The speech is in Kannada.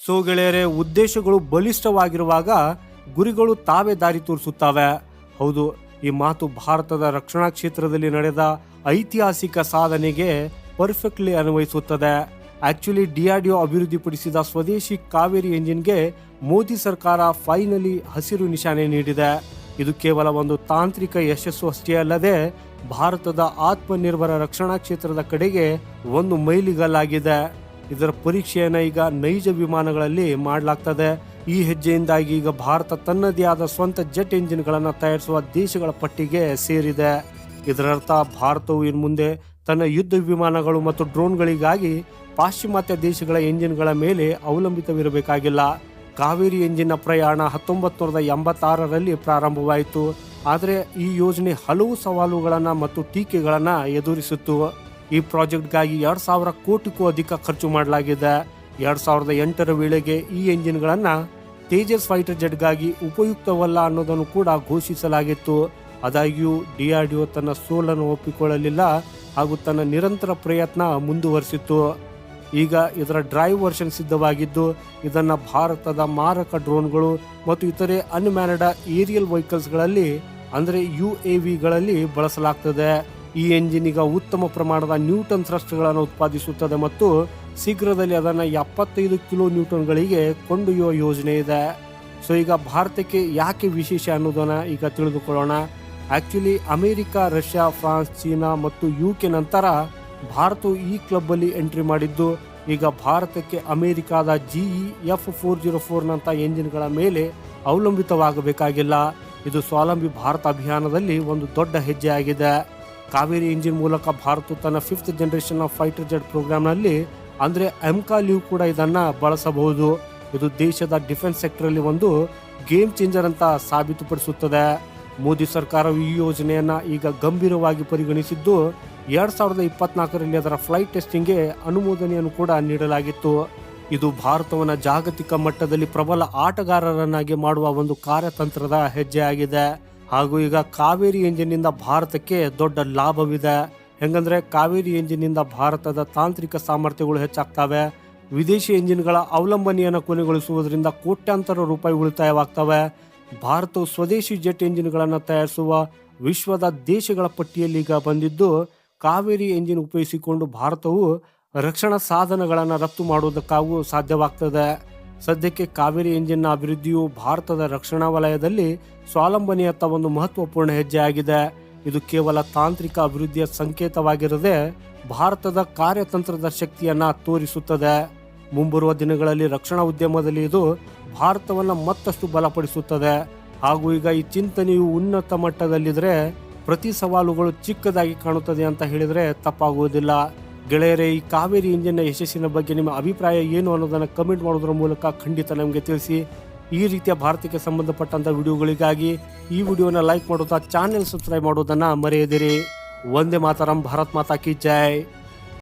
ಸೊ ಗೆಳೆಯರೆ, ಉದ್ದೇಶಗಳು ಬಲಿಷ್ಠವಾಗಿರುವಾಗ ಗುರಿಗಳು ತಾವೇ ದಾರಿ ತೋರಿಸುತ್ತವೆ. ಹೌದು, ಈ ಮಾತು ಭಾರತದ ರಕ್ಷಣಾ ಕ್ಷೇತ್ರದಲ್ಲಿ ನಡೆದ ಐತಿಹಾಸಿಕ ಸಾಧನೆಗೆ ಪರ್ಫೆಕ್ಟ್ಲಿ ಅನ್ವಯಿಸುತ್ತದೆ. ಆಕ್ಚುಲಿ DRDO ಅಭಿವೃದ್ಧಿಪಡಿಸಿದ ಸ್ವದೇಶಿ ಕಾವೇರಿ ಎಂಜಿನ್ಗೆ ಮೋದಿ ಸರ್ಕಾರ ಫೈನಲಿ ಹಸಿರು ನಿಶಾನೆ ನೀಡಿದೆ. ಇದು ಕೇವಲ ಒಂದು ತಾಂತ್ರಿಕ ಯಶಸ್ಸು ಅಷ್ಟೇ ಅಲ್ಲದೆ ಭಾರತದ ಆತ್ಮನಿರ್ಭರ ರಕ್ಷಣಾ ಕ್ಷೇತ್ರದ ಕಡೆಗೆ ಒಂದು ಮೈಲಿಗಲ್ಲಾಗಿದೆ. ಇದರ ಪರೀಕ್ಷೆಯನ್ನು ಈಗ ನೈಜ ವಿಮಾನಗಳಲ್ಲಿ ಮಾಡಲಾಗ್ತದೆ. ಈ ಹೆಜ್ಜೆಯಿಂದಾಗಿ ಈಗ ಭಾರತ ತನ್ನದೇ ಆದ ಸ್ವಂತ ಜೆಟ್ ಎಂಜಿನ್ಗಳನ್ನು ತಯಾರಿಸುವ ದೇಶಗಳ ಪಟ್ಟಿಗೆ ಸೇರಿದೆ. ಇದರರ್ಥ ಭಾರತವು ಇನ್ನು ಮುಂದೆ ತನ್ನ ಯುದ್ಧ ವಿಮಾನಗಳು ಮತ್ತು ಡ್ರೋನ್ಗಳಿಗಾಗಿ ಪಾಶ್ಚಿಮಾತ್ಯ ದೇಶಗಳ ಎಂಜಿನ್ಗಳ ಮೇಲೆ ಅವಲಂಬಿತವಿರಬೇಕಾಗಿಲ್ಲ. ಕಾವೇರಿ ಎಂಜಿನ್ನ ಪ್ರಯಾಣ 1986ರಲ್ಲಿ ಪ್ರಾರಂಭವಾಯಿತು. ಆದರೆ ಈ ಯೋಜನೆ ಹಲವು ಸವಾಲುಗಳನ್ನು ಮತ್ತು ಟೀಕೆಗಳನ್ನು ಎದುರಿಸಿತ್ತು. ಈ ಪ್ರಾಜೆಕ್ಟ್ಗಾಗಿ 2000 ಕೋಟಿಗೂ ಅಧಿಕ ಖರ್ಚು ಮಾಡಲಾಗಿದೆ. 2008ರ ವೇಳೆಗೆ ಈ ಎಂಜಿನ್ಗಳನ್ನು ತೇಜಸ್ ಫೈಟರ್ ಜೆಟ್ಗಾಗಿ ಉಪಯುಕ್ತವಲ್ಲ ಅನ್ನೋದನ್ನು ಕೂಡ ಘೋಷಿಸಲಾಗಿತ್ತು. ಆದಾಗ್ಯೂ DRDO ತನ್ನ ಸೋಲನ್ನು ಒಪ್ಪಿಕೊಳ್ಳಲಿಲ್ಲ ಹಾಗೂ ತನ್ನ ನಿರಂತರ ಪ್ರಯತ್ನ ಮುಂದುವರಿಸಿತ್ತು. ಈಗ ಇದರ ಡ್ರೈವ್ ವರ್ಷನ್ ಸಿದ್ಧವಾಗಿದ್ದು ಇದನ್ನು ಭಾರತದ ಮಾರಕ ಡ್ರೋನ್ಗಳು ಮತ್ತು ಇತರೆ ಅನ್ಮ್ಯಾನ್ಡ್ ಏರಿಯಲ್ ವೆಹಿಕಲ್ಸ್ಗಳಲ್ಲಿ ಅಂದರೆ UAVಗಳಲ್ಲಿ ಬಳಸಲಾಗ್ತದೆ. ಈ ಎಂಜಿನ್ ಈಗ ಉತ್ತಮ ಪ್ರಮಾಣದ ನ್ಯೂಟನ್ ಥ್ರಸ್ಟ್ಗಳನ್ನು ಉತ್ಪಾದಿಸುತ್ತದೆ ಮತ್ತು ಶೀಘ್ರದಲ್ಲಿ ಅದನ್ನು 75 ಕಿಲೋ ನ್ಯೂಟನ್ಗಳಿಗೆ ಕೊಂಡೊಯ್ಯುವ ಯೋಜನೆ ಇದೆ. ಸೊ ಈಗ ಭಾರತಕ್ಕೆ ಯಾಕೆ ವಿಶೇಷ ಅನ್ನೋದನ್ನು ಈಗ ತಿಳಿದುಕೊಳ್ಳೋಣ. Actually America, Russia, France, China ಮತ್ತು UK ನಂತರ ಭಾರತವು ಈ ಕ್ಲಬ್ಬಲ್ಲಿ ಎಂಟ್ರಿ ಮಾಡಿದ್ದು. ಈಗ ಭಾರತಕ್ಕೆ ಅಮೆರಿಕಾದ GE F404ನಂಥ ಎಂಜಿನ್ಗಳ ಮೇಲೆ ಅವಲಂಬಿತವಾಗಬೇಕಾಗಿಲ್ಲ. ಇದು ಸ್ವಾವಲಂಬಿ ಭಾರತ ಅಭಿಯಾನದಲ್ಲಿ ಒಂದು ದೊಡ್ಡ ಹೆಜ್ಜೆ ಆಗಿದೆ. ಕಾವೇರಿ ಎಂಜಿನ್ ಮೂಲಕ ಭಾರತ ತನ್ನ 5th generation of fighter jet ಪ್ರೋಗ್ರಾಮ್ನಲ್ಲಿ ಅಂದರೆ MCALU ಕೂಡ ಇದನ್ನು ಬಳಸಬಹುದು. ಇದು ದೇಶದ ಡಿಫೆನ್ಸ್ ಸೆಕ್ಟರಲ್ಲಿ ಒಂದು ಗೇಮ್ ಚೇಂಜರ್ ಅಂತ ಸಾಬೀತುಪಡಿಸುತ್ತದೆ. ಮೋದಿ ಸರ್ಕಾರವು ಈ ಯೋಜನೆಯನ್ನು ಈಗ ಗಂಭೀರವಾಗಿ ಪರಿಗಣಿಸಿದ್ದು 2024ರಲ್ಲಿ ಅದರ ಫ್ಲೈಟ್ ಟೆಸ್ಟಿಂಗ್ಗೆ ಅನುಮೋದನೆಯನ್ನು ಕೂಡ ನೀಡಲಾಗಿತ್ತು. ಇದು ಭಾರತವನ್ನು ಜಾಗತಿಕ ಮಟ್ಟದಲ್ಲಿ ಪ್ರಬಲ ಆಟಗಾರರನ್ನಾಗಿ ಮಾಡುವ ಒಂದು ಕಾರ್ಯತಂತ್ರದ ಹೆಜ್ಜೆ ಆಗಿದೆ. ಹಾಗೂ ಈಗ ಕಾವೇರಿ ಎಂಜಿನ್ನಿಂದ ಭಾರತಕ್ಕೆ ದೊಡ್ಡ ಲಾಭವಿದೆ. ಹೆಂಗಂದ್ರೆ ಕಾವೇರಿ ಎಂಜಿನ್ನಿಂದ ಭಾರತದ ತಾಂತ್ರಿಕ ಸಾಮರ್ಥ್ಯಗಳು ಹೆಚ್ಚಾಗ್ತವೆ. ವಿದೇಶಿ ಎಂಜಿನ್ಗಳ ಅವಲಂಬನೆಯನ್ನು ಕೊನೆಗೊಳಿಸುವುದರಿಂದ ಕೋಟ್ಯಾಂತರ ರೂಪಾಯಿ ಉಳಿತಾಯವಾಗ್ತವೆ. ಭಾರತವು ಸ್ವದೇಶಿ ಜೆಟ್ ಎಂಜಿನ್ಗಳನ್ನು ತಯಾರಿಸುವ ವಿಶ್ವದ ದೇಶಗಳ ಪಟ್ಟಿಯಲ್ಲಿ ಈಗ ಬಂದಿದ್ದು, ಕಾವೇರಿ ಎಂಜಿನ್ ಉಪಯೋಗಿಸಿಕೊಂಡು ಭಾರತವು ರಕ್ಷಣಾ ಸಾಧನಗಳನ್ನು ರಫ್ತು ಮಾಡುವುದಕ್ಕಾಗೂ ಸಾಧ್ಯವಾಗ್ತದೆ. ಸದ್ಯಕ್ಕೆ ಕಾವೇರಿ ಎಂಜಿನ್ನ ಅಭಿವೃದ್ಧಿಯು ಭಾರತದ ರಕ್ಷಣಾ ವಲಯದಲ್ಲಿ ಸ್ವಾವಲಂಬನೆಯತ್ತ ಒಂದು ಮಹತ್ವಪೂರ್ಣ ಹೆಜ್ಜೆ ಆಗಿದೆ. ಇದು ಕೇವಲ ತಾಂತ್ರಿಕ ಅಭಿವೃದ್ಧಿಯ ಸಂಕೇತವಾಗಿರದೆ ಭಾರತದ ಕಾರ್ಯತಂತ್ರದ ಶಕ್ತಿಯನ್ನು ತೋರಿಸುತ್ತದೆ. ಮುಂಬರುವ ದಿನಗಳಲ್ಲಿ ರಕ್ಷಣಾ ಉದ್ಯಮದಲ್ಲಿ ಇದು ಭಾರತವನ್ನು ಮತ್ತಷ್ಟು ಬಲಪಡಿಸುತ್ತದೆ. ಹಾಗೂ ಈಗ ಈ ಚಿಂತನೆಯು ಉನ್ನತ ಮಟ್ಟದಲ್ಲಿದ್ದರೆ ಪ್ರತಿ ಸವಾಲುಗಳು ಚಿಕ್ಕದಾಗಿ ಕಾಣುತ್ತದೆ ಅಂತ ಹೇಳಿದರೆ ತಪ್ಪಾಗುವುದಿಲ್ಲ. ಗೆಳೆಯರೇ, ಈ ಕಾವೇರಿ ಇಂಜಿನ್ನ ಯಶಸ್ಸಿನ ಬಗ್ಗೆ ನಿಮ್ಮ ಅಭಿಪ್ರಾಯ ಏನು ಅನ್ನೋದನ್ನು ಕಮೆಂಟ್ ಮಾಡೋದ್ರ ಮೂಲಕ ಖಂಡಿತ ನಮಗೆ ತಿಳಿಸಿ. ಈ ರೀತಿಯ ಭಾರತಕ್ಕೆ ಸಂಬಂಧಪಟ್ಟಂಥ ವಿಡಿಯೋಗಳಿಗಾಗಿ ಈ ವಿಡಿಯೋನ ಲೈಕ್ ಮಾಡೋದಾ, ಚಾನೆಲ್ ಸಬ್ಸ್ಕ್ರೈಬ್ ಮಾಡೋದನ್ನು ಮರೆಯದಿರಿ. ವಂದೇ ಮಾತರಂ, ಭಾರತ್ ಮಾತಾ ಕಿ ಜೈ.